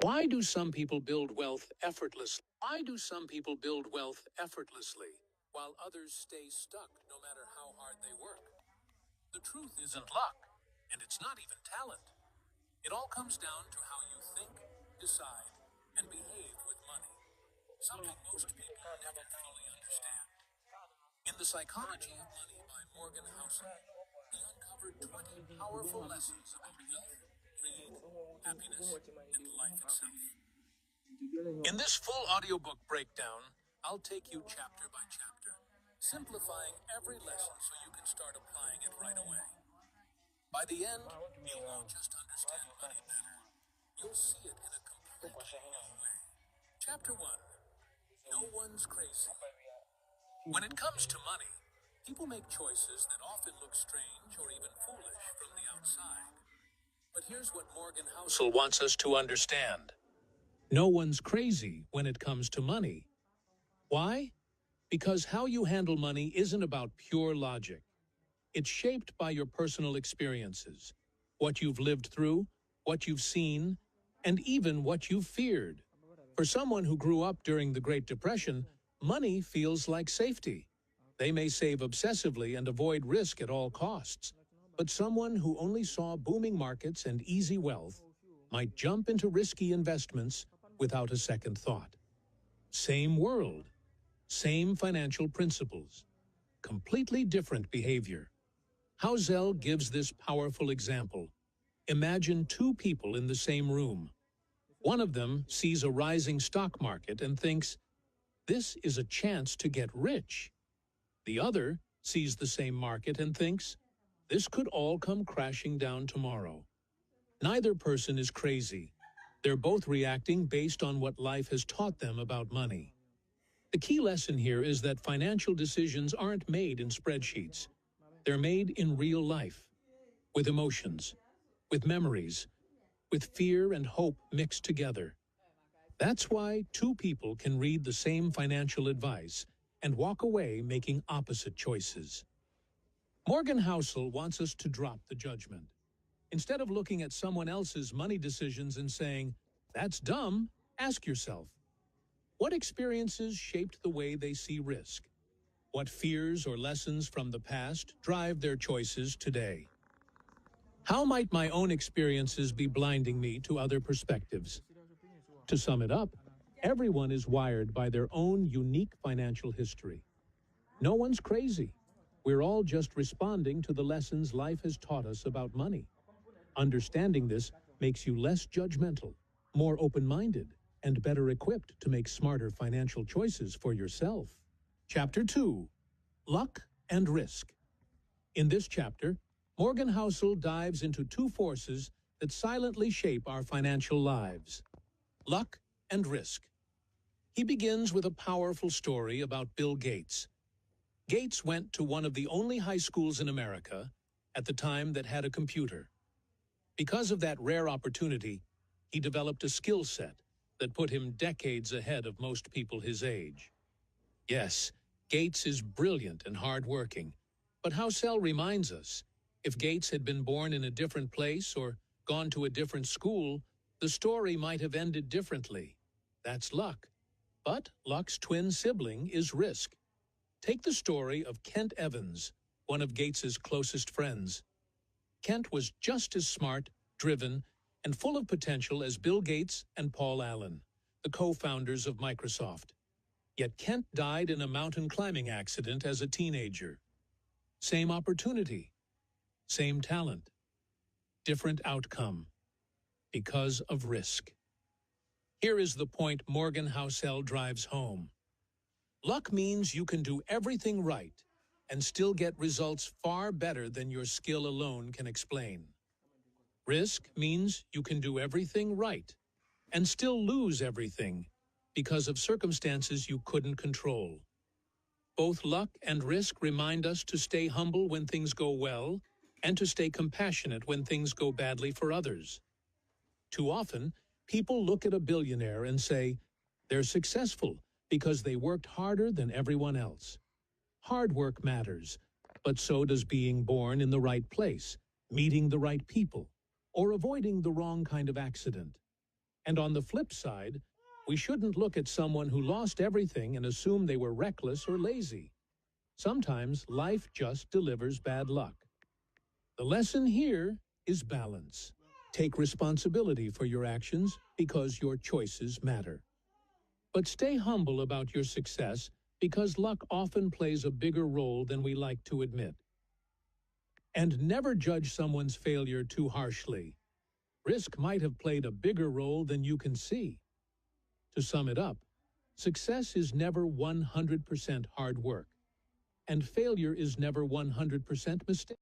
Why do some people build wealth effortlessly? Why do some people build wealth effortlessly, while others stay stuck no matter how hard they work? The truth isn't luck, and it's not even talent. It all comes down to how you think, decide, and behave with money. Something most people never fully understand. In The Psychology of Money by Mogan Housel, he uncovered 20 powerful lessons about wealth, greed, happiness, and life itself. In this full audiobook breakdown, I'll take you chapter by chapter, simplifying every lesson so you can start applying it right away. By the end, you won't just understand money better, you'll see it in a completely new way. Chapter 1. No one's crazy. When it comes to money, people make choices that often look strange or even foolish from the outside. But here's what Mogan Housel wants us to understand. No one's crazy when it comes to money. Why? Because how you handle money isn't about pure logic. It's shaped by your personal experiences, what you've lived through, what you've seen, and even what you've feared. For someone who grew up during the Great Depression, money feels like safety. They may save obsessively and avoid risk at all costs. But someone who only saw booming markets and easy wealth might jump into risky investments without a second thought. Same world, same financial principles, completely different behavior. Housel gives this powerful example. Imagine two people in the same room. One of them sees a rising stock market and thinks, "This is a chance to get rich." The other sees the same market and thinks, "This could all come crashing down tomorrow." Neither person is crazy. They're both reacting based on what life has taught them about money. The key lesson here is that financial decisions aren't made in spreadsheets. They're made in real life, with emotions, with memories, with fear and hope mixed together. That's why two people can read the same financial advice and walk away making opposite choices. Mogan Housel wants us to drop the judgment. Instead of looking at someone else's money decisions and saying, "That's dumb," ask yourself, what experiences shaped the way they see risk? What fears or lessons from the past drive their choices today? How might my own experiences be blinding me to other perspectives? To sum it up, everyone is wired by their own unique financial history. No one's crazy. We're all just responding to the lessons life has taught us about money. Understanding this makes you less judgmental, more open-minded, and better equipped to make smarter financial choices for yourself. Chapter 2. Luck and Risk. In this chapter, Mogan Housel dives into two forces that silently shape our financial lives: luck and risk. He begins with a powerful story about Bill Gates. Gates went to one of the only high schools in America at the time that had a computer. Because of that rare opportunity, he developed a skill set that put him decades ahead of most people his age. Yes, Gates is brilliant and hardworking, but Housel reminds us, if Gates had been born in a different place or gone to a different school, the story might have ended differently. That's luck. But luck's twin sibling is risk. Take the story of Kent Evans, one of Gates's closest friends. Kent was just as smart, driven, and full of potential as Bill Gates and Paul Allen, the co-founders of Microsoft. Yet Kent died in a mountain climbing accident as a teenager. Same opportunity, same talent, different outcome, because of risk. Here is the point Mogan Housel drives home. Luck means you can do everything right and still get results far better than your skill alone can explain. Risk means you can do everything right and still lose everything because of circumstances you couldn't control. Both luck and risk remind us to stay humble when things go well and to stay compassionate when things go badly for others. Too often, people look at a billionaire and say, they're successful because they worked harder than everyone else. Hard work matters, but so does being born in the right place, meeting the right people, or avoiding the wrong kind of accident. And on the flip side, we shouldn't look at someone who lost everything and assume they were reckless or lazy. Sometimes life just delivers bad luck. The lesson here is balance. Take responsibility for your actions because your choices matter. But stay humble about your success because luck often plays a bigger role than we like to admit. And never judge someone's failure too harshly. Risk might have played a bigger role than you can see. To sum it up, success is never 100% hard work, and failure is never 100% mistake.